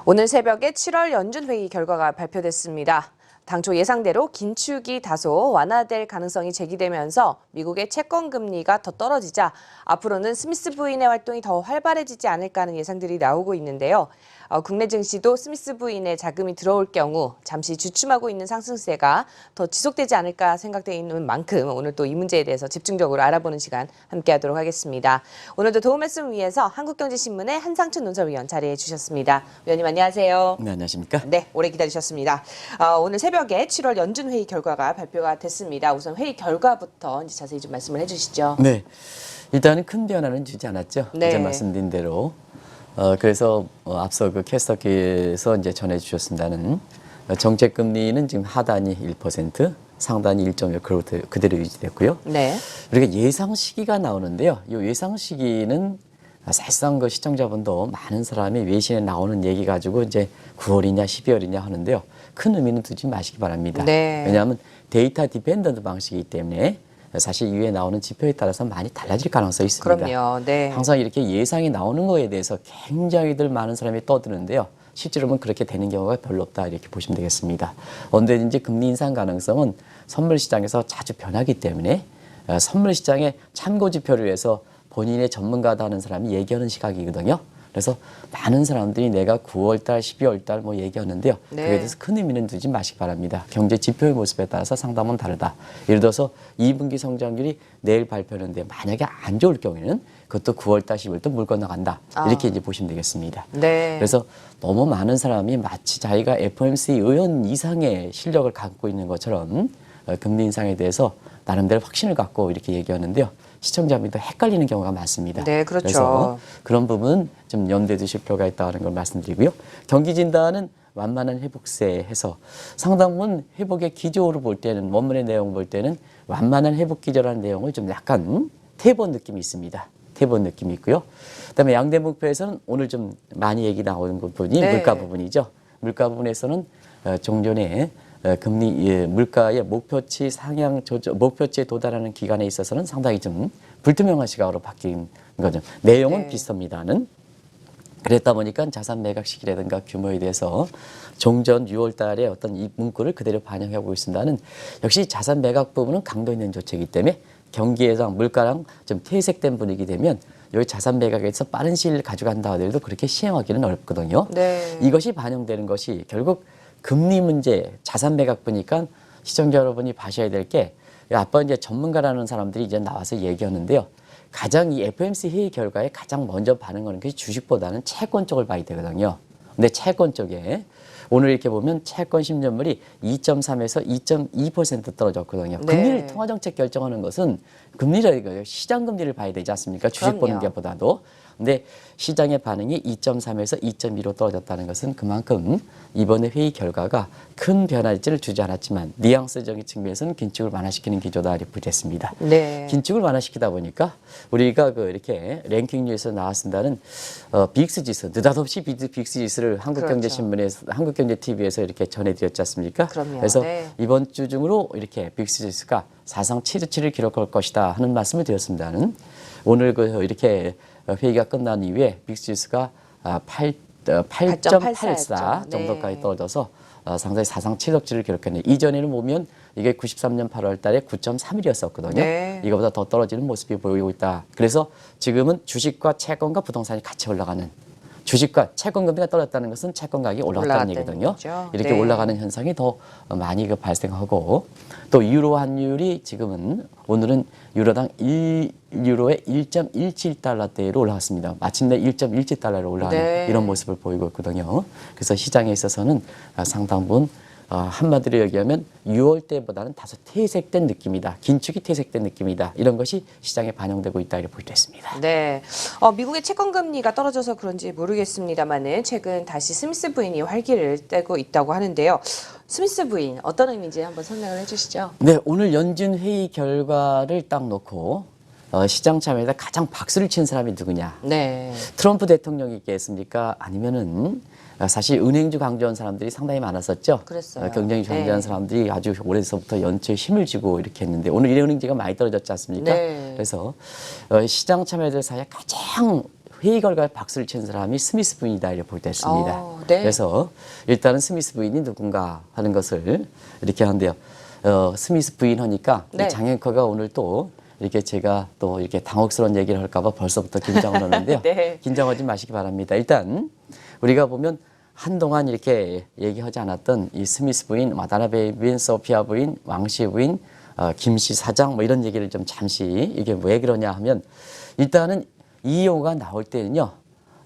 오늘 새벽에 7월 연준 회의 결과가 발표됐습니다. 당초 예상대로 긴축이 다소 완화될 가능성이 제기되면서 미국의 채권 금리가 더 떨어지자 앞으로는 스미스 부인의 활동이 더 활발해지지 않을까 하는 예상들이 나오고 있는데요. 국내 증시도 스미스 부인의 자금이 들어올 경우 잠시 주춤하고 있는 상승세가 더 지속되지 않을까 생각되어 있는 만큼 오늘 또 이 문제에 대해서 집중적으로 알아보는 시간 함께하도록 하겠습니다. 오늘도 도움 말씀 위해서 한국경제신문의 한상춘 논설위원 자리해 주셨습니다. 위원님 안녕하세요. 네, 안녕하십니까? 네, 오래 기다리셨습니다. 오늘 새벽에 7월 연준 회의 결과가 발표가 됐습니다. 우선 회의 결과부터 이제 자세히 좀 말씀을 해주시죠. 네, 일단은 큰 변화는 주지 않았죠. 네. 어제 말씀드린 대로. 그래서 앞서 그 캐스터께서 이제 전해주셨습니다는 정책 금리는 지금 하단이 1%, 상단이 1.6% 그대로 유지됐고요. 네. 우리가 예상 시기가 나오는데요. 이 예상 시기는 사실상 그 시청자분도 많은 사람이 외신에 나오는 얘기 가지고 이제 9월이냐 12월이냐 하는데요. 큰 의미는 두지 마시기 바랍니다. 네. 왜냐하면 데이터 디펜던트 방식이기 때문에 사실 이후에 나오는 지표에 따라서 많이 달라질 가능성이 있습니다. 그럼요. 네. 항상 이렇게 예상이 나오는 거에 대해서 굉장히들 많은 사람이 떠드는데요. 실제로는 그렇게 되는 경우가 별로 없다 이렇게 보시면 되겠습니다. 언제든지 금리 인상 가능성은 선물 시장에서 자주 변하기 때문에 선물 시장의 참고 지표를 위해서 본인의 전문가다 하는 사람이 얘기하는 시각이거든요. 그래서 많은 사람들이 내가 9월달, 12월달 뭐 얘기하는데요. 네. 그에 대해서 큰 의미는 두지 마시기 바랍니다. 경제 지표의 모습에 따라서 상담은 다르다. 예를 들어서 2분기 성장률이 내일 발표하는데 만약에 안 좋을 경우에는 그것도 9월달, 10월달 물 건너간다. 이렇게 이제 보시면 되겠습니다. 네. 그래서 너무 많은 사람이 마치 자기가 FOMC 의원 이상의 실력을 갖고 있는 것처럼 금리 인상에 대해서 나름대로 확신을 갖고 이렇게 얘기하는데요. 시청자분들도 헷갈리는 경우가 많습니다. 네, 그렇죠. 그래서 그런 부분 좀 염두에 두실 필요가 있다는 걸 말씀드리고요. 경기 진단은 완만한 회복세 해서 상당 부분 회복의 기조로 볼 때는 원문의 내용 볼 때는 완만한 회복 기조라는 내용을 좀 약간 태본 느낌이 있습니다. 태본 느낌이 있고요. 그다음에 양대 목표에서는 오늘 좀 많이 얘기 나오는 부분이 네. 물가 부분이죠. 물가 부분에서는 종전에 금리 물가의 목표치 상향 조정 목표치에 도달하는 기간에 있어서는 상당히 좀 불투명한 시각으로 바뀐 거죠. 내용은 네. 비슷합니다는. 그랬다 보니까 자산 매각 시기라든가 규모에 대해서 종전 6월 달에 어떤 이 문구를 그대로 반영하고 있습니다는 역시 자산 매각 부분은 강도 있는 조치이기 때문에 경기에서 물가랑 좀 퇴색된 분위기 되면 여기 자산 매각에서 빠른 시일을 가져간다 하더라도 그렇게 시행하기는 어렵거든요. 네. 이것이 반영되는 것이 결국 금리 문제, 자산 매각 보니까 시청자 여러분이 봐셔야 될 게 아빠 이제 전문가라는 사람들이 이제 나와서 얘기하는데요. 가장 이 FOMC 회의 결과에 가장 먼저 반응하는 것이 주식보다는 채권 쪽을 봐야 되거든요. 근데 채권 쪽에 오늘 이렇게 보면 채권 10년물이 2.3에서 2.2% 떨어졌거든요. 네. 금리를 통화정책 결정하는 것은 금리를 이거예요. 시장 금리를 봐야 되지 않습니까? 주식 보는 것보다도. 근데 시장의 반응이 2.3에서 2.2로 떨어졌다는 것은 그만큼 이번에 회의 결과가 큰 변화를 주지 않았지만 뉘앙스적인 측면에서는 긴축을 완화시키는 기조다 이렇게 보겠습니다. 네. 긴축을 완화시키다 보니까 우리가 이렇게 랭킹 뉴스에 나왔습니다는 빅스 지수 느닷없이 빅스 지수를 한국경제신문에서 한국경제TV에서 이렇게 전해드렸지 않습니까? 그럼요. 그래서 네. 이번 주 중으로 이렇게 빅스 지수가 사상 최저치를 기록할 것이다 하는 말씀을 드렸습니다는 오늘 이렇게 회의가 끝난 이후에 빅스 지수가 8.84 정도까지 떨어져서 상당히 사상 최저치를 기록했네요. 이전에는 보면 이게 93년 8월 달에 9.31이었었거든요. 네. 이거보다 더 떨어지는 모습이 보이고 있다. 그래서 지금은 주식과 채권과 부동산이 같이 올라가는 주식과 채권 금리가 떨어졌다는 것은 채권 가격이 올라갔다는 얘기거든요. 거죠. 이렇게 네. 올라가는 현상이 더 많이 발생하고 또 유로 환율이 지금은 오늘은 유로당 1유로에 1.17달러대로 올라갔습니다. 마침내 1.17달러로 올라가는 네. 이런 모습을 보이고 있거든요. 그래서 시장에 있어서는 상당 부분 한마디로 얘기하면 6월 때보다는 다소 퇴색된 느낌이다. 긴축이 퇴색된 느낌이다. 이런 것이 시장에 반영되고 있다 이렇게 보이고 있습니다. 네. 미국의 채권 금리가 떨어져서 그런지 모르겠습니다만은 최근 다시 스미스 부인이 활기를 떼고 있다고 하는데요. 스미스 부인 어떤 의미인지 한번 설명을 해주시죠. 네, 오늘 연준 회의 결과를 딱 놓고 시장 참여에다 가장 박수를 친 사람이 누구냐? 네. 트럼프 대통령이겠습니까? 아니면은 사실 은행주 강조한 사람들이 상당히 많았었죠. 그랬어요. 경쟁이 강조한 네. 사람들이 아주 오래전부터 연초에 힘을 주고 이렇게 했는데 오늘 일회은행지가 많이 떨어졌지 않습니까? 네. 그래서 시장 참여자들 사이에 가장 회의 결과에 박수를 친 사람이 스미스 부인이다 이렇게 보겠습니다. 네. 그래서 일단은 스미스 부인이 누군가 하는 것을 이렇게 하는데요. 스미스 부인 하니까 네. 장 앵커가 오늘 또 이렇게 제가 또 이렇게 당혹스러운 얘기를 할까봐 벌써부터 긴장을 하는데요. 네. 긴장하지 마시기 바랍니다. 일단 우리가 보면 한동안 이렇게 얘기하지 않았던 이 스미스 부인, 와다나베 부인, 소피아 부인, 왕씨 부인, 김씨 사장 뭐 이런 얘기를 좀 잠시 이게 왜 그러냐 하면 일단은 이 용어가 나올 때는요.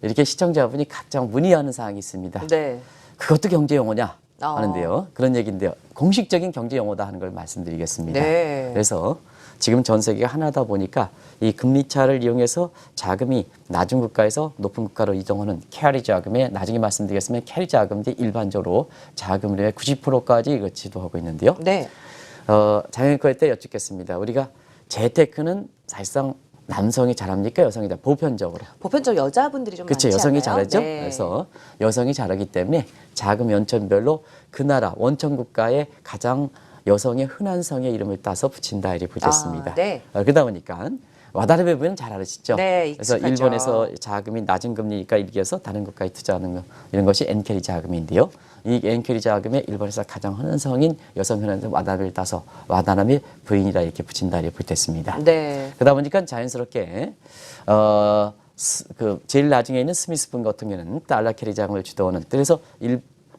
이렇게 시청자분이 각자 문의하는 사항이 있습니다. 네. 그것도 경제 용어냐 하는데요. 그런 얘기인데요. 공식적인 경제 용어다 하는 걸 말씀드리겠습니다. 네. 그래서 지금 전 세계가 하나다 보니까 이 금리 차를 이용해서 자금이 낮은 국가에서 높은 국가로 이동하는 캐리 자금에 나중에 말씀드리겠으면 캐리 자금들이 일반적으로 자금률의 90%까지 지도하고 있는데요. 네. 장애인과에 때 여쭙겠습니다. 우리가 재테크는 사실상 남성이 잘합니까? 여성이 잘 보편적으로. 보편적으로 여자분들이 좀 그렇죠. 많지 여성이 않나요? 잘하죠. 네. 그래서 여성이 잘하기 때문에 자금 연천별로 그 나라 원천 국가의 가장 여성의 흔한 성의 이름을 따서 붙인다 이렇게 붙였습니다. 네. 그러다 보니까 와다나베 부인은 잘 알으시죠? 네, 그래서 익숙하죠. 일본에서 자금이 낮은 금리니까 이겨서 다른 국가에 투자하는 거 이런 것이 엔캐리 자금인데요. 이 엔캐리 자금에 일본에서 가장 흔한 성인 여성 흔한 성 와다나베를 따서 와다나베 부인이라 이렇게 붙인다 이렇게 붙였습니다. 네. 그러다 보니까 자연스럽게 그 제일 나중에 있는 스미스 분 같은 경우는 달러 캐리 자금을 주도하는 그래서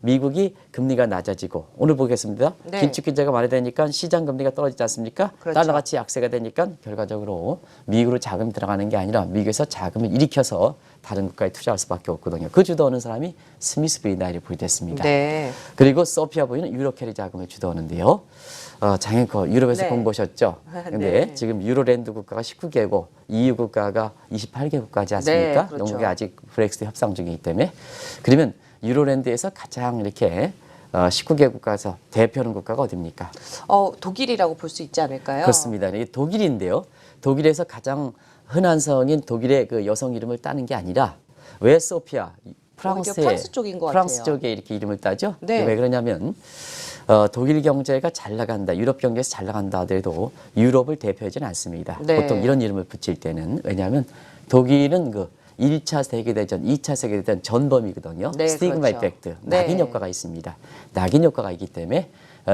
미국이 금리가 낮아지고 오늘 보겠습니다. 네. 긴축 기제가 완화되니까 시장 금리가 떨어지지 않습니까? 그렇죠. 달러 가치 약세가 되니까 결과적으로 미국으로 자금이 들어가는 게 아니라 미국에서 자금을 일으켜서 다른 국가에 투자할 수밖에 없거든요. 그 주도하는 사람이 스미스 부인이라 이렇게 보이됐습니다. 네. 그리고 소피아 부인은 유로 캐리 자금을 주도하는데요. 장앵커 유럽에서 네. 공부하셨죠? 근데 네. 지금 유로랜드 국가가 19개국, EU 국가가 28개 국가지 않습니까? 네, 그렇죠. 영국이 아직 브렉시트 협상 중이기 때문에. 그러면 유로랜드에서 가장 이렇게 19개 국가에서 대표하는 국가가 어디입니까? 독일이라고 볼 수 있지 않을까요? 그렇습니다. 이게 독일인데요. 독일에서 가장 흔한 성인 독일의 그 여성 이름을 따는 게 아니라 왜 소피아? 프랑스 쪽인 것 프랑스 같아요. 쪽에 이렇게 이름을 따죠. 네. 왜 그러냐면 독일 경제가 잘 나간다, 유럽 경제에서 잘 나간다 하더라도 유럽을 대표하지는 않습니다. 네. 보통 이런 이름을 붙일 때는 왜냐하면 독일은 그 1차 세계대전, 2차 세계대전 전범이거든요. 네, 스티그마 그렇죠. 이펙트, 네. 낙인 효과가 있습니다. 낙인 효과가 있기 때문에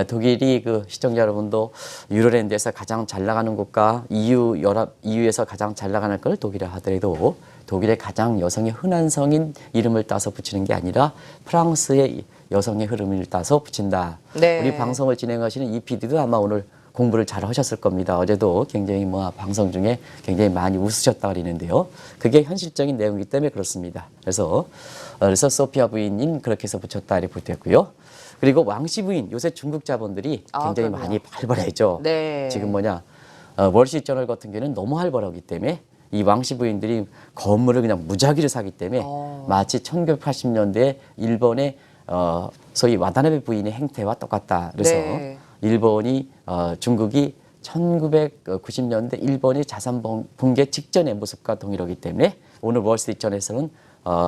독일이 그 시청자 여러분도 유로랜드에서 가장 잘 나가는 국가, EU에서 가장 잘 나가는 걸 독일이라 하더라도 독일의 가장 여성의 흔한 성인 이름을 따서 붙이는 게 아니라 프랑스의 여성의 흐름을 따서 붙인다. 네. 우리 방송을 진행하시는 이 PD도 아마 오늘 공부를 잘 하셨을 겁니다. 어제도 굉장히 방송 중에 굉장히 많이 웃으셨다 그러는데요. 그게 현실적인 내용이기 때문에 그렇습니다. 그래서 소피아 부인님 그렇게 해서 붙였다 이렇게 붙였고요. 그리고 왕씨 부인 요새 중국 자본들이 굉장히 그럼요. 많이 활발해죠. 네. 지금 월시저널 같은 경우는 너무 활발하기 때문에 이 왕씨 부인들이 건물을 그냥 무작위로 사기 때문에 마치 1980년대 일본의 소위 와다나베 부인의 행태와 똑같다. 그래서 네. 일본이 중국이 1990년대 일본의 자산 붕괴 직전의 모습과 동일하기 때문에 오늘 월스트리트저널에서는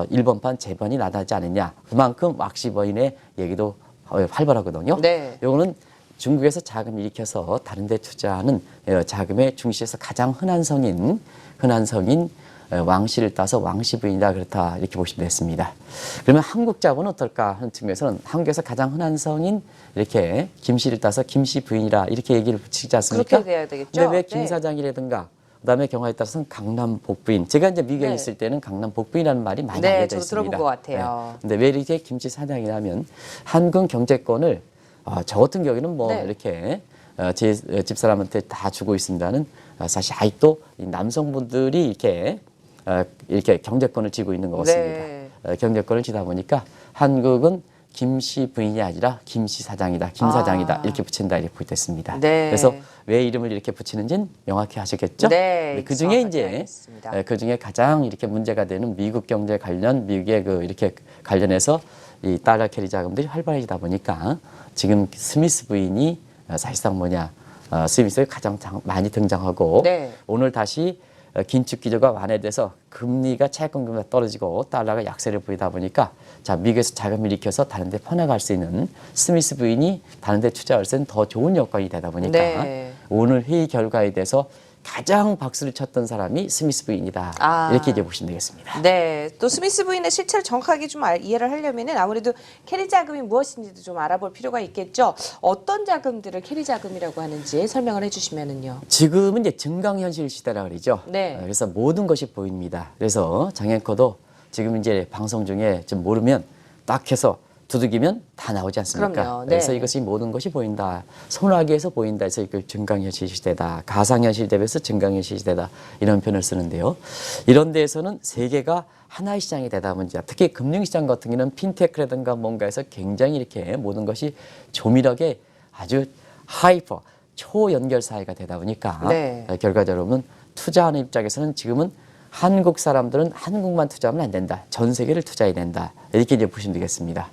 일본판 재반이 나타나지 않느냐. 그만큼 왕씨 부인의 얘기도 활발하거든요. 네. 요거는 중국에서 자금 일으켜서 다른 데 투자하는 자금의 중시에서 가장 흔한 성인 왕씨를 따서 왕씨 부인이다 그렇다 이렇게 보시면 됐습니다. 그러면 한국 자본은 어떨까 하는 측면에서는 한국에서 가장 흔한 성인 이렇게 김씨를 따서 김씨 부인이라 이렇게 얘기를 붙이지 않습니까? 그렇게 돼야 되겠죠. 근데 왜 네. 김 사장이라든가 그다음에 경우에 따라서는 강남 복부인. 제가 이제 미국에 네. 있을 때는 강남 복부인이라는 말이 많이 네, 알려져 저도 있습니다. 들어본 것 같아요. 네. 근데 왜 이렇게 김씨 사장이냐면 한국 경제권을 저 같은 경우에는 네. 이렇게 제 집사람한테 다 주고 있습니다는 사실 아직도 이 남성분들이 이렇게 경제권을 쥐고 있는 것 같습니다. 네. 경제권을 쥐다 보니까 한국은 김씨 부인이 아니라 김씨 사장이다, 김 사장이다 이렇게 붙인다 이렇게 붙였습니다. 네. 그래서 왜 이름을 이렇게 붙이는지는 명확히 하시겠죠? 네, 그 중에 정확하게 이제 알겠습니다. 그 중에 가장 이렇게 문제가 되는 미국 경제 관련, 미국의 이렇게 관련해서 이 달러 캐리 자금들이 활발해지다 보니까 지금 스미스 부인이 사실상 스미스가 가장 많이 등장하고 네. 오늘 다시 긴축 기조가 완화돼서 금리가 채권 금리가 떨어지고 달러가 약세를 보이다 보니까 미국에서 자금을 일으켜서 다른 데 퍼나갈 수 있는 스미스 부인이 다른 데 투자할 때는 더 좋은 여건이 되다 보니까 네. 오늘 회의 결과에 대해서 가장 박수를 쳤던 사람이 스미스 부인이다. 아. 이렇게 이제 보시면 되겠습니다. 네, 또 스미스 부인의 실체를 정확하게 좀 이해를 하려면은 아무래도 캐리 자금이 무엇인지도 좀 알아볼 필요가 있겠죠. 어떤 자금들을 캐리 자금이라고 하는지 설명을 해주시면은요. 지금은 이제 증강현실 시대라 그러죠. 네. 그래서 모든 것이 보입니다. 그래서 장앵커도 지금 이제 방송 중에 좀 모르면 딱 해서 두들기면 다 나오지 않습니까? 그럼요. 네. 그래서 이것이 모든 것이 보인다. 소나기에서 보인다 해서 이걸 증강현실 시대다. 가상현실 대비해서 증강현실 시대다. 이런 표현을 쓰는데요. 이런 데에서는 세계가 하나의 시장이 되다 보니까 특히 금융시장 같은 경우는 핀테크라든가 뭔가에서 굉장히 이렇게 모든 것이 조밀하게 아주 하이퍼, 초연결 사회가 되다 보니까 네. 결과적으로는 투자하는 입장에서는 지금은 한국 사람들은 한국만 투자하면 안 된다. 전 세계를 투자해야 된다. 이렇게 이제 보시면 되겠습니다.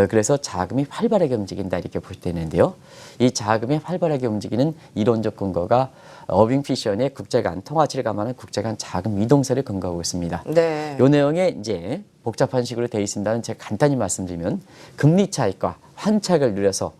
그래서 자금이 활발하게 움직인다 이렇게 보시면 되는데요. 이 자금이 활발하게 움직이는 이론적 근거가 어빙 피셔의 국제간 통화치를 감안한 국제간 자금 이동세를 근거하고 있습니다. 네. 이 내용에 이제 복잡한 식으로 되어 있습니다는 제가 간단히 말씀드리면 금리 차익과 환차익을 누려서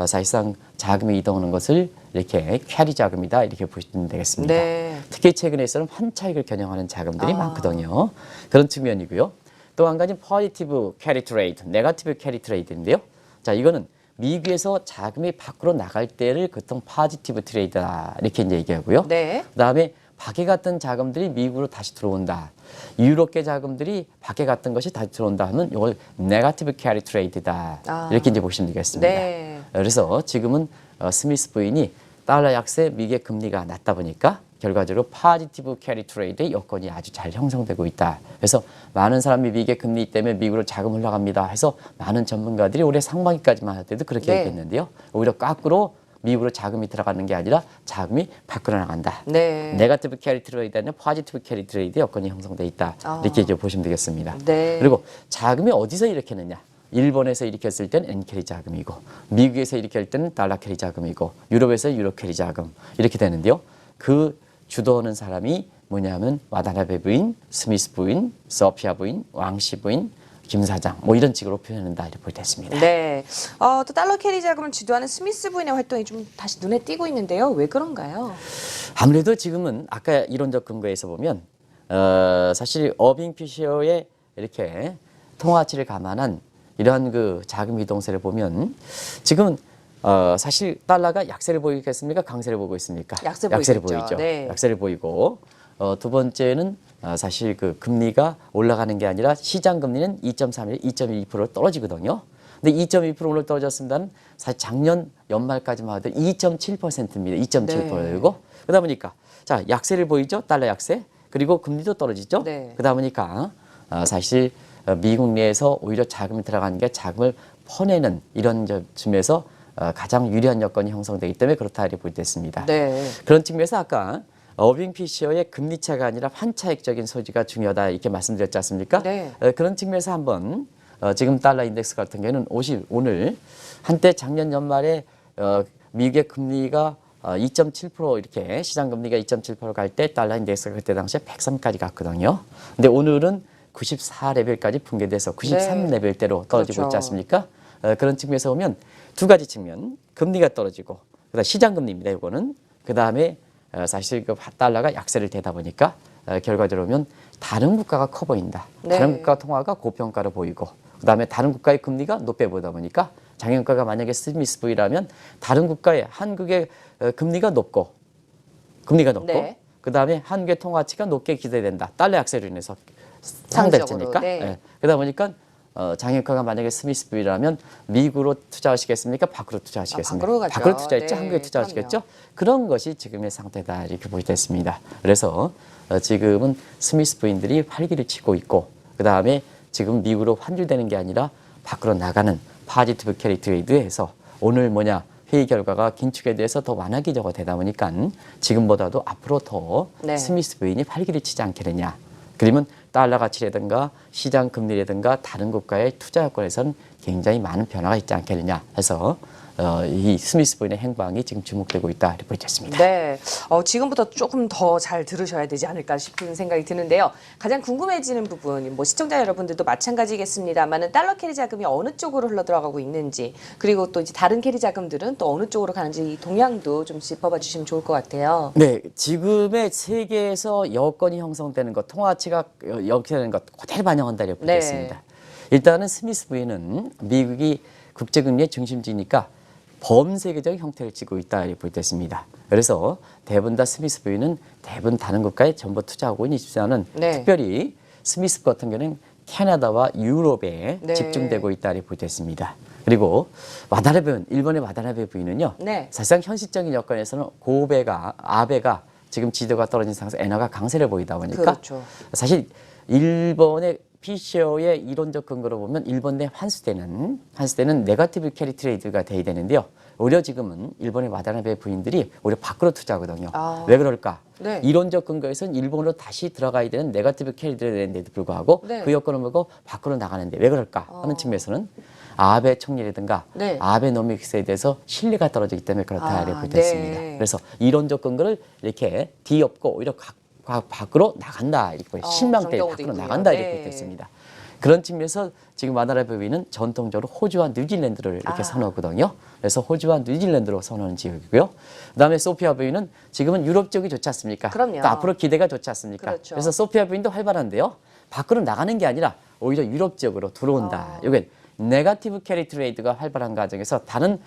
사실상 자금이 이동하는 것을 이렇게 캐리 자금이다 이렇게 보시면 되겠습니다. 네. 특히 최근에서는 환차익을 겨냥하는 자금들이 많거든요. 그런 측면이고요. 또 한 가지 포지티브 캐리 트레이드, 네거티브 캐리 트레이드인데요. 자, 이거는 미국에서 자금이 밖으로 나갈 때를 보통 포지티브 트레이드다 이렇게 이제 얘기하고요. 네. 그다음에 밖에 갔던 자금들이 미국으로 다시 들어온다. 유럽계 자금들이 밖에 갔던 것이 다시 들어온다 하면 이걸 네거티브 캐리 트레이드다. 이렇게 이제 보시면 되겠습니다. 네. 그래서 지금은 스미스 부인이 달러 약세 미국의 금리가 낮다 보니까 결과적으로 포지티브 캐리 트레이드의 여건이 아주 잘 형성되고 있다. 그래서 많은 사람이 미국의 금리 때문에 미국으로 자금 흘러갑니다 해서 많은 전문가들이 올해 상반기까지만 하더라도 그렇게 네. 얘기했는데요. 오히려 거꾸로 미국으로 자금이 들어가는 게 아니라 자금이 밖으로 나간다. 네. 네거티브 캐리 트레이드 아니라 포지티브 캐리 트레이드 여건이 형성돼 있다. 이렇게 이제 보시면 되겠습니다. 네. 그리고 자금이 어디서 일으켰느냐? 일본에서 일으켰을 때는 엔캐리 자금이고 미국에서 일으킬 때는 달러 캐리 자금이고 유럽에서 유로 캐리 자금 이렇게 되는데요. 그 주도하는 사람이 뭐냐면 와다나베 부인, 스미스 부인, 소피아 부인, 왕씨 부인, 김 사장 뭐 이런 식으로 표현한다 이렇게 보겠습니다. 네. 또 달러 캐리 자금을 주도하는 스미스 부인의 활동이 좀 다시 눈에 띄고 있는데요. 왜 그런가요? 아무래도 지금은 아까 이론적 근거에서 보면 사실 어빙 피셔의 이렇게 통화치를 감안한 이러한 그 자금 이동세를 보면 지금은 사실 달러가 약세를 보이겠습니까? 강세를 보고 있습니까? 약세를 보이죠. 네. 약세를 보이고 두 번째는 사실 그 금리가 올라가는 게 아니라 시장 금리는 2.3일, 2.2% 떨어지거든요. 근데 2.2% 오늘 떨어졌습니다는 사실 작년 연말까지만 하도 2.7%입니다. 2.7%이고 그러다 보니까 자 약세를 보이죠. 달러 약세. 그리고 금리도 떨어지죠. 네. 그러다 보니까 사실 미국 내에서 오히려 자금이 들어가는 게 자금을 퍼내는 이런 점에서 가장 유리한 여건이 형성되기 때문에 그렇다 이렇게 보겠습니다. 네. 그런 측면에서 아까 어빙 피셔의 금리차가 아니라 환차익적인 소지가 중요하다 이렇게 말씀드렸지 않습니까? 네. 그런 측면에서 한번 지금 달러 인덱스 같은 경우는 오늘 한때 작년 연말에 미국의 금리가 2.7% 이렇게 시장 금리가 2.7% 갈 때 달러 인덱스가 그때 당시에 103까지 갔거든요. 근데 오늘은 94 레벨까지 붕괴돼서 93 네. 레벨대로 떨어지고 그렇죠. 있지 않습니까? 그런 측면에서 보면 두 가지 측면, 금리가 떨어지고 그다음 시장 금리입니다. 이거는 그다음에 사실 그 달러가 약세를 되다 보니까 결과적으로 보면 다른 국가가 커 보인다. 네. 다른 국가 통화가 고평가로 보이고 그다음에 다른 국가의 금리가 높게 보다 보니까 장현가가 만약에 스미스 부이라면 다른 국가의 한국의 금리가 높고 네. 그다음에 한국의 통화치가 높게 기대된다. 달러 약세로 인해서 상대적으로, 상대적이니까. 네. 그러다 보니까 장혁가가 만약에 스미스 부이라면 미국으로 투자하시겠습니까? 밖으로 투자하시겠습니까? 밖으로 가죠. 밖으로 투자했죠. 네, 한국에 투자하시겠죠. 그럼요. 그런 것이 지금의 상태다 이렇게 보겠습니다. 그래서 지금은 스미스 부인들이 활기를 치고 있고 그다음에 지금 미국으로 환율되는 게 아니라 밖으로 나가는 포지티브 캐리 트레이드에서 오늘 회의 결과가 긴축에 대해서 더 완화기저가 되다 보니까 지금보다도 앞으로 더 네. 스미스 부인이 활기를 치지 않겠느냐. 그러면 달러 가치라든가 시장 금리라든가 다른 국가의 투자 여건에서는 굉장히 많은 변화가 있지 않겠느냐 해서 이 스미스 부인의 행방이 지금 주목되고 있다 이렇게 보여졌습니다. 네, 지금부터 조금 더 잘 들으셔야 되지 않을까 싶은 생각이 드는데요. 가장 궁금해지는 부분, 뭐 시청자 여러분들도 마찬가지겠습니다만은 달러 캐리 자금이 어느 쪽으로 흘러들어가고 있는지, 그리고 또 이제 다른 캐리 자금들은 또 어느 쪽으로 가는지 이 동향도 좀 짚어봐 주시면 좋을 것 같아요. 네, 지금의 세계에서 여건이 형성되는 것, 통화치가 형성되는 것 그대로 반영한다 이렇게 네. 보겠습니다. 일단은 스미스 부인은 미국이 국제금리의 중심지니까 범세계적 형태를 띠고 있다 이렇게 보여졌습니다. 그래서 대부분 다 스미스 부인은 대부분 다른 국가에 전부 투자하고 있지만은 네. 특별히 스미스 같은 경우는 캐나다와 유럽에 네. 집중되고 있다 이렇게 보여졌습니다. 그리고 와다나베 부인, 일본의 와다나베 부인은요. 네. 사실상 현실적인 여건에서는 아베가 지금 지도가 떨어진 상황에서 엔화가 강세를 보이다 보니까 그렇죠. 사실 일본의 피셔의 이론적 근거로 보면 일본 내 환수되는 네거티브 캐리 트레이드가 돼야 되는데요. 오히려 지금은 일본의 와다나베 부인들이 오히려 밖으로 투자하거든요. 아. 왜 그럴까? 네. 이론적 근거에서는 일본으로 다시 들어가야 되는 네거티브 캐리 트레이드인데도 불구하고 네. 그 여건을 보고 밖으로 나가는데 왜 그럴까 하는 측면에서는 아베 총리라든가 네. 아베노믹스에 대해서 신뢰가 떨어지기 때문에 그렇다 이렇게 네. 됐습니다. 그래서 이론적 근거를 이렇게 뒤엎고 오히려 밖으로 나간다 이렇게 그런 신망대에 경우도 밖으로 있고요. 나간다 네. 이렇게 됐습니다. 그런 측면에서 지금 와다나베 부인은 전통적으로 호주와 뉴질랜드를 이렇게 선호하거든요. 그래서 호주와 뉴질랜드로 선호하는 지역이고요. 그다음에 소피아 부인은 지금은 유럽 쪽이 좋지 않습니까? 그럼요. 또 앞으로 기대가 좋지 않습니까? 그렇죠. 그래서 소피아 부인도 활발한데요. 밖으로 나가는 게 아니라 오히려 유럽 지역으로 들어온다. 이게 네거티브 캐리 트레이드가 활발한 과정에서 다른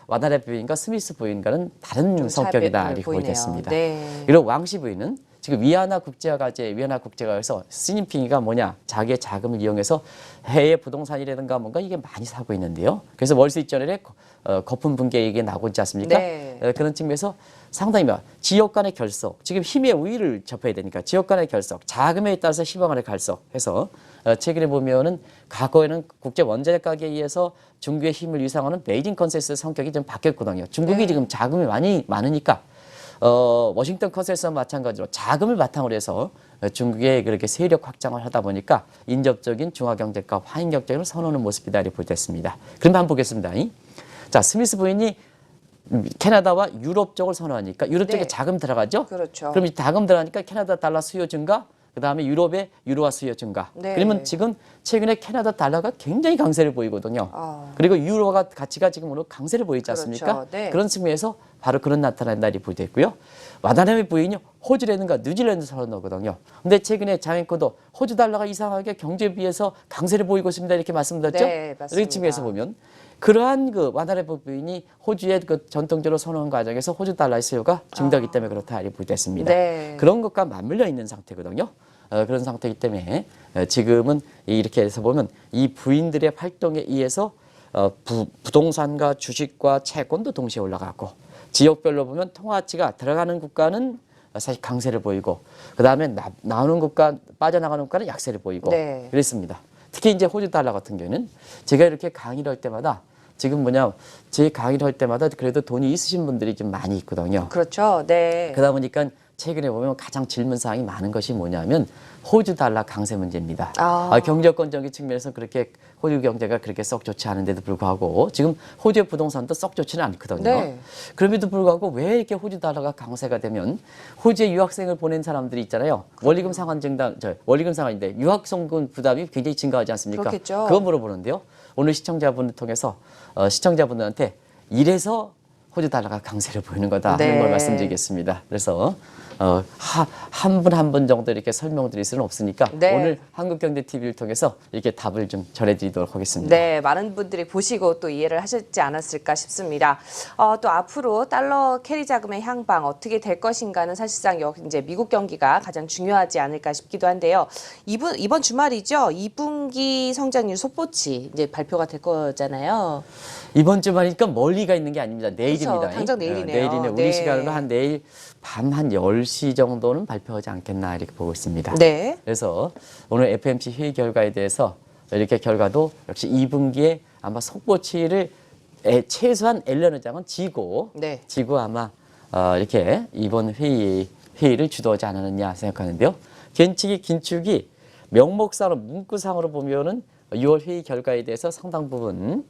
와다나베 부인과 스미스 부인과는 다른 좀 성격이다 차이를 이렇게 보이네요. 보여졌습니다. 네. 그리고 왕씨 부인은 지금 위안화 국제화에서 시진핑이가 뭐냐 자기의 자금을 이용해서 해외 부동산이라든가 뭔가 이게 많이 사고 있는데요. 그래서 월스트리트저널에 거품 붕괴 얘기 나오고 있지 않습니까? 네. 그런 측면에서 상당히 지역 간의 결속, 지금 힘의 우위를 접해야 되니까 지역 간의 결속, 자금에 따라서 희망 간의 결속해서 최근에 보면은 과거에는 국제 원자재 가격에 의해서 중국의 힘을 위상하는 베이징 컨센서스 성격이 좀 바뀌었거든요. 중국이 네. 지금 자금이 많이 많으니까 워싱턴 컨센서스와 마찬가지로 자금을 바탕으로 해서 중국의 그렇게 세력 확장을 하다 보니까 인접적인 중화경제과 화인경제를 선호하는 모습이다 이렇게 보였습니다. 그럼 한번 보겠습니다. 자, 스미스 부인이 캐나다와 유럽 쪽을 선호하니까 유럽 쪽에 네. 자금 들어가죠. 그렇죠. 그럼 이 자금 들어가니까 캐나다 달러 수요 증가, 그다음에 유럽의 유로화 수요 증가. 네. 그러면 지금 최근에 캐나다 달러가 굉장히 강세를 보이거든요. 아. 그리고 유로가 가치가 지금 오늘 강세를 보이지 그렇죠. 않습니까? 네. 그런 측면에서 바로 그런 나타난 날이 보였고요. 와다나베 부인이 호주라든가 뉴질랜드 선호거든요. 근데 최근에 장앵커도 호주 달러가 이상하게 경제에 비해서 강세를 보이고 있습니다 이렇게 말씀드렸죠. 네, 맞습니다. 이런 측면에서 보면 그러한 그 와다나베 부인이 호주의 그 전통적으로 선호한 과정에서 호주 달러의 수요가 증가하기 때문에 그렇다 이렇게 보였습니다. 네. 그런 것과 맞물려 있는 상태거든요. 그런 상태이기 때문에 지금은 이렇게 해서 보면 이 부인들의 활동에 의해서 부동산과 주식과 채권도 동시에 올라가고 지역별로 보면 통화치가 들어가는 국가는 사실 강세를 보이고 그다음에 나오는 국가 빠져나가는 국가는 약세를 보이고 네. 그랬습니다. 특히 이제 호주 달러 같은 경우는 제가 이렇게 강의를 할 때마다 지금 제 강의를 할 때마다 그래도 돈이 있으신 분들이 좀 많이 있거든요. 그렇죠. 네. 그러다 보니까 최근에 보면 가장 질문 사항이 많은 것이 뭐냐면 호주 달러 강세 문제입니다. 경제권적인 측면에서 그렇게 호주 경제가 그렇게 썩 좋지 않은데도 불구하고 지금 호주의 부동산도 썩 좋지는 않거든요. 네. 그럼에도 불구하고 왜 이렇게 호주 달러가 강세가 되면 호주에 유학생을 보낸 사람들이 있잖아요. 원리금 상환인데 유학생분 부담이 굉장히 증가하지 않습니까? 그렇겠죠. 그거 물어보는데요. 오늘 시청자분을 통해서 시청자분들한테 이래서 호주 달러가 강세를 보이는 거다 하는 네. 걸 말씀드리겠습니다. 그래서 한 분 한 분 정도 이렇게 설명드릴 수는 없으니까 네. 오늘 한국경제TV를 통해서 이렇게 답을 좀 전해드리도록 하겠습니다. 네, 많은 분들이 보시고 또 이해를 하셨지 않았을까 싶습니다. 또 앞으로 달러 캐리 자금의 향방 어떻게 될 것인가는 사실상 이제 미국 경기가 가장 중요하지 않을까 싶기도 한데요. 이번 주말이죠. 2분기 성장률 속보치 이제 발표가 될 거잖아요. 이번 주말이니까 멀리가 있는 게 아닙니다. 내일입니다. 그렇죠. 당장 내일이네요. 내일이네. 우리 네. 시간으로 한 내일 밤 한 10시 정도는 발표하지 않겠나 이렇게 보고 있습니다. 네. 그래서 오늘 FOMC 회의 결과에 대해서 이렇게 결과도 역시 2분기에 아마 속보치를 최소한 앨런 의장은 지고 네. 아마 이렇게 이번 회의를 주도하지 않았느냐 생각하는데요. 긴축이 명목상으로 문구상으로 보면은 6월 회의 결과에 대해서 상당 부분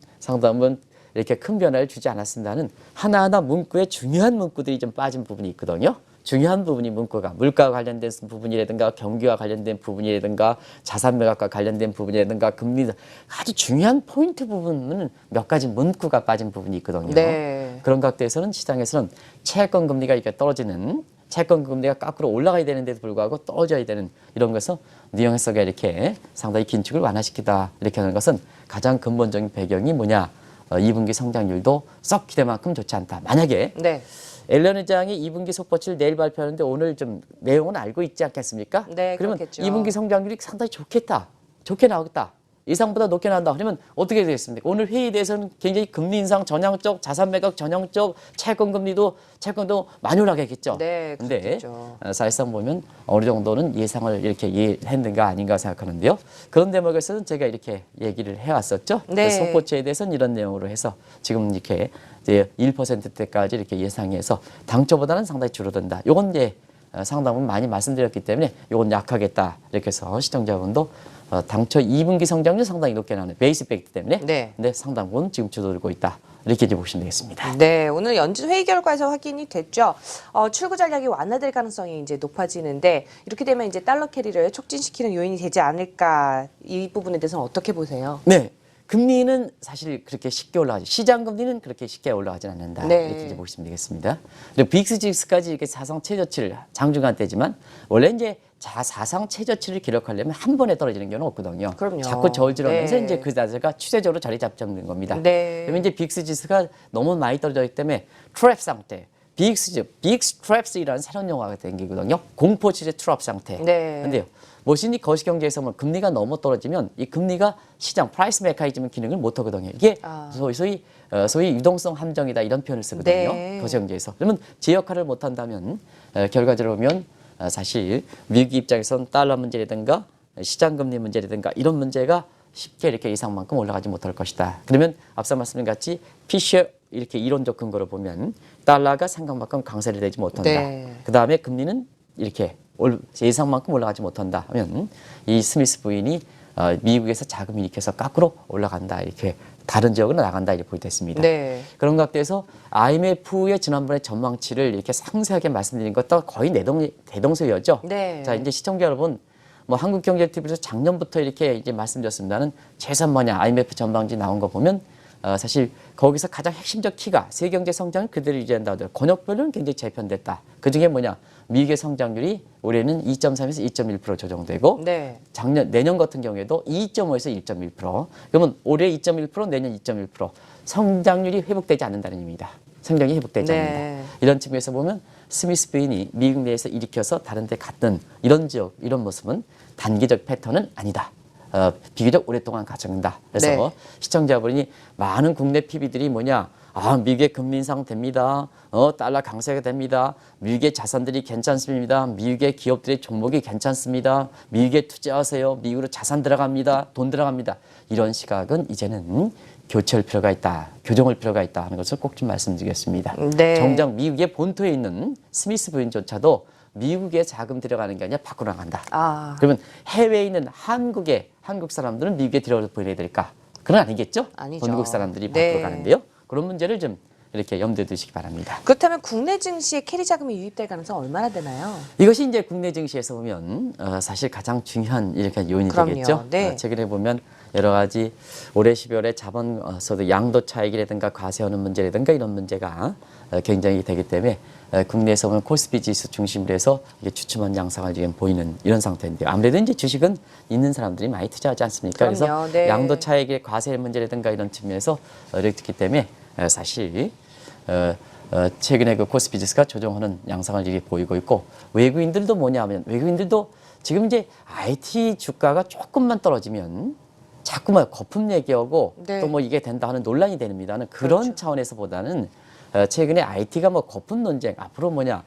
이렇게 큰 변화를 주지 않았습니다는 하나하나 문구에 중요한 문구들이 좀 빠진 부분이 있거든요. 중요한 부분이 문구가 물가와 관련된 부분이라든가 경기와 관련된 부분이라든가 자산 매각과 관련된 부분이라든가 금리 아주 중요한 포인트 부분은 몇 가지 문구가 빠진 부분이 있거든요. 네. 그런 각도에서는 시장에서는 채권 금리가 이렇게 떨어지는 채권 금리가 거꾸로 올라가야 되는데도 불구하고 떨어져야 되는 이런 것은 뉘앙스가 이렇게 상당히 긴축을 완화시키다 이렇게 하는 것은 가장 근본적인 배경이 뭐냐 2분기 성장률도 썩 기대만큼 좋지 않다. 만약에 네. 앨런 회장이 2분기 속보치를 내일 발표하는데 오늘 좀 내용은 알고 있지 않겠습니까? 네, 그러면 그렇겠죠. 2분기 성장률이 상당히 좋겠다. 좋게 나오겠다. 예상보다 높게 나온다. 그러면 어떻게 되겠습니까? 오늘 회의대에서는 굉장히 금리 인상 전향적, 자산 매각 전향적, 채권도 많이 올라가겠죠. 네, 근데 그렇겠죠. 사실상 보면 어느 정도는 예상을 이렇게 했는가 아닌가 생각하는데요. 그런 대목에서는 제가 이렇게 얘기를 해왔었죠. 네. 속보치에 대해서는 이런 내용으로 해서 지금 이렇게 이제 1%대까지 이렇게 예상해서 당초보다는 상당히 줄어든다. 요건 이제 상당히 많이 말씀드렸기 때문에 요건 약하겠다. 이렇게 해서 시청자분도 당초 2분기 성장률 상당히 높게 나오는 베이스 팩트 때문에 네. 근데 상당 부분 지금 줄어들고 있다. 이렇게 이제 보시면 되겠습니다. 네, 오늘 연준 회의 결과에서 확인이 됐죠. 출구 전략이 완화될 가능성이 이제 높아지는데 이렇게 되면 이제 달러 캐리를 촉진시키는 요인이 되지 않을까 이 부분에 대해서는 어떻게 보세요? 네. 금리는 사실 그렇게 쉽게 올라가지 시장 금리는 그렇게 쉽게 올라가지 않는다. 네. 이렇게 이제 보시면 되겠습니다. 그리고 빅스지수까지 이렇게 사상 최저치를 장중간 때지만 원래 이제 사상 최저치를 기록하려면 한 번에 떨어지는 경우는 없거든요. 그럼요. 자꾸 저울질하면서 네. 이제 그 자세가 추세적으로 자리 잡는 겁니다. 네. 그러면 이제 빅스지수가 너무 많이 떨어졌기 때문에 트랩 상태. 빅스트랩스이라는 새로운 용어가 생기거든요. 공포지대 트랩 상태. 네. 근데요. 무엇이니 거시경제에서 보면 금리가 너무 떨어지면 이 금리가 시장 프라이스 메커니즘 기능을 못 하거든요. 이게 소위 유동성 함정이다 이런 표현을 쓰거든요. 네. 거시경제에서. 그러면 제 역할을 못 한다면 결과적으로 보면 사실 미국 입장에서는 달러 문제라든가 시장 금리 문제라든가 이런 문제가 쉽게 이렇게 예상만큼 올라가지 못할 것이다. 그러면 앞서 말씀드린 같이 피셔 이렇게 이론적 근거로 보면 달러가 생각만큼 강세를 되지 못한다. 네. 그 다음에 금리는 이렇게 예상만큼 올라가지 못한다 하면 이 스미스 부인이 미국에서 자금이 이렇게 해서 거꾸로 올라간다 이렇게 다른 지역으로 나간다 이렇게 보겠습니다. 네. 그런 각도에서 IMF의 지난번에 전망치를 이렇게 상세하게 말씀드린 것도 거의 대동소이였죠. 네. 자 이제 시청자 여러분 뭐 한국경제TV에서 작년부터 이렇게 이제 말씀드렸습니다는 재산 뭐냐 IMF 전망지 나온 거 보면 사실 거기서 가장 핵심적 키가 세계경제 성장을 그대로 유지한다 하더라도 권역별로는 굉장히 재편됐다. 그중에 뭐냐 미국의 성장률이 올해는 2.3에서 2.1% 조정되고 네. 내년 같은 경우에도 2.5에서 1.1%. 그러면 올해 2.1% 내년 2.1% 성장률이 회복되지 않는다는 의미입니다. 성장이 회복되지 네. 않는다. 이런 측면에서 보면 스미스 부인이 미국 내에서 일으켜서 다른 데 갔던 이런 지역 이런 모습은 단기적 패턴은 아니다. 비교적 오랫동안 가져간다. 그래서 네. 시청자분이 많은 국내 PB들이 뭐냐 미국의 금리 인상 됩니다. 달러 강세가 됩니다. 미국의 자산들이 괜찮습니다. 미국의 기업들의 종목이 괜찮습니다. 미국에 투자하세요. 미국으로 자산 들어갑니다. 돈 들어갑니다. 이런 시각은 이제는 교체할 필요가 있다. 교정할 필요가 있다 하는 것을 꼭 좀 말씀드리겠습니다. 네. 정작 미국의 본토에 있는 스미스 부인조차도 미국에 자금 들어가는 게 아니라 밖으로 나간다. 그러면 해외에 있는 한국 사람들은 미국에 들어보내야 될까? 그건 아니겠죠? 아니죠. 본국 사람들이 네. 밖으로 가는데요. 그런 문제를 좀 이렇게 염두에 두시기 바랍니다. 그렇다면 국내 증시에 캐리 자금이 유입될 가능성 얼마나 되나요? 이것이 이제 국내 증시에서 보면 사실 가장 중요한 이렇게 요인이 그럼요. 되겠죠. 네. 최근에 보면 여러 가지 올해 12월에 자본소득 양도 차익이라든가 과세하는 문제라든가 이런 문제가 굉장히 되기 때문에 국내에서 보면 코스피 지수 중심으로 해서 이게 주춤한 양상을 지금 보이는 이런 상태인데요. 아무래도 이제 주식은 있는 사람들이 많이 투자하지 않습니까? 그럼요. 그래서 네. 양도 차익의 과세 문제라든가 이런 측면에서 어렵기 때문에 사실 최근에 그 코스피 지수가 조정하는 양상을 이렇게 보이고 있고 외국인들도 뭐냐면 외국인들도 지금 이제 IT 주가가 조금만 떨어지면 자꾸만 거품 얘기하고 네. 또 뭐 이게 된다 하는 논란이 됩니다는 그런 그렇죠. 차원에서보다는 최근에 IT가 뭐 거품 논쟁 앞으로 뭐냐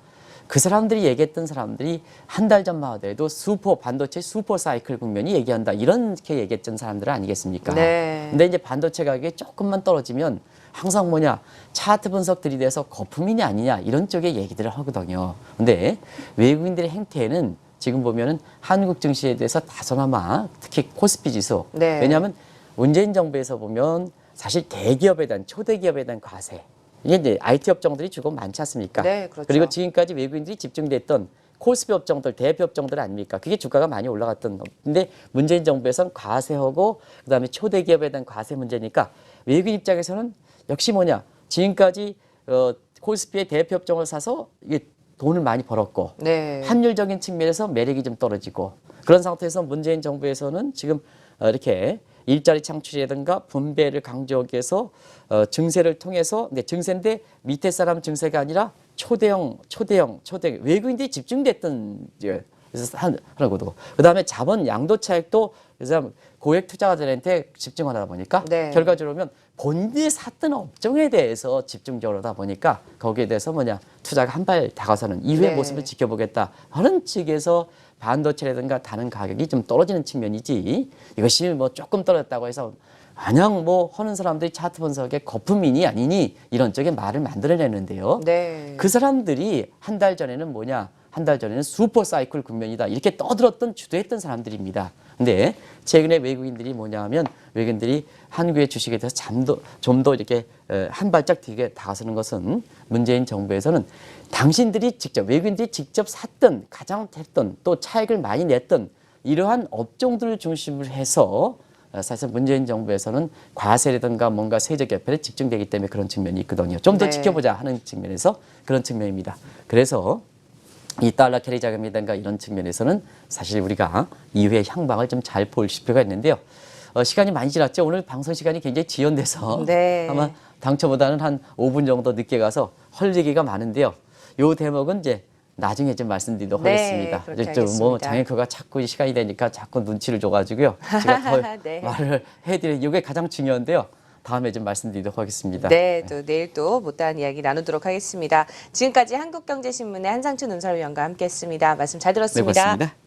그 사람들이 얘기했던 사람들이 한 달 전만 하더라도 반도체 슈퍼 사이클 국면이 얘기한다 이렇게 얘기했던 사람들 아니겠습니까? 네. 근데 이제 반도체 가격이 조금만 떨어지면 항상 뭐냐 차트 분석 들이대서 거품이냐 아니냐 이런 쪽의 얘기들을 하거든요. 근데 외국인들의 행태에는 지금 보면은 한국 증시에 대해서 다소나마 특히 코스피 지수 네. 왜냐하면 문재인 정부에서 보면 사실 대기업에 대한 초대 기업에 대한 과세 이게 이제 IT 업종들이 주로 많지 않습니까? 네, 그렇죠. 그리고 지금까지 외국인들이 집중됐던 코스피 업종들, 대표 업종들 아닙니까? 그게 주가가 많이 올라갔던. 근데 문재인 정부에서는 과세하고 그다음에 초대 기업에 대한 과세 문제니까 외국인 입장에서는 역시 뭐냐? 지금까지 코스피의 대표 업종을 사서 이게 돈을 많이 벌었고 네. 환율적인 측면에서 매력이 좀 떨어지고 그런 상태에서 문재인 정부에서는 지금 이렇게 일자리 창출이라든가 분배를 강조하기 위해서 증세를 통해서 근데 증세인데 밑에 사람 증세가 아니라 초대형 외국인들이 집중됐던 이제 그래서 하라고도 그다음에 자본 양도 차익도 그래서 고액 투자자들한테 집중하다 보니까 네. 결과적으로 보면 본인이 샀던 업종에 대해서 집중적으로 하다 보니까 거기에 대해서 뭐냐 투자가 한 발 다가서는 이후의 네. 모습을 지켜보겠다 하는 측에서 반도체라든가 다른 가격이 좀 떨어지는 측면이지 이것이 뭐 조금 떨어졌다고 해서 그냥 뭐 하는 사람들이 차트 분석에 거품이니 아니니 이런 쪽에 말을 만들어내는데요. 네. 그 사람들이 한 달 전에는 뭐냐 한 달 전에는 슈퍼 사이클 국면이다 이렇게 떠들었던 주도했던 사람들입니다. 근데 최근에 외국인들이 뭐냐 하면 외국인들이 한국의 주식에 대해서 좀 더 이렇게 한 발짝 뒤에 다가서는 것은 문재인 정부에서는 당신들이 직접 외국인들이 직접 샀던 가장 했던 또 차익을 많이 냈던 이러한 업종들을 중심으로 해서 사실 문재인 정부에서는 과세라든가 뭔가 세적 개편에 집중되기 때문에 그런 측면이 있거든요. 좀 더 네. 지켜보자 하는 측면에서 그런 측면입니다. 그래서 이 달러 캐리 자금이든가 이런 측면에서는 사실 우리가 이후의 향방을 좀 잘 보실 필요가 있는데요. 시간이 많이 지났죠. 오늘 방송 시간이 굉장히 지연돼서 네. 아마 당초보다는 한 5분 정도 늦게 가서 할 얘기가 많은데요. 요 대목은 이제 나중에 좀 말씀드리도록 네, 하겠습니다. 그렇게 뭐 하겠습니다. 장애표가 자꾸 시간이 되니까 자꾸 눈치를 줘가지고요. 제가 더 네. 말을 해드리는 이게 가장 중요한데요. 다음에 좀 말씀드리도록 하겠습니다. 네, 또 내일 또 못다한 이야기 나누도록 하겠습니다. 지금까지 한국경제신문의 한상춘 논설위원과 함께했습니다. 말씀 잘 네, 들었습니다. 고맙습니다.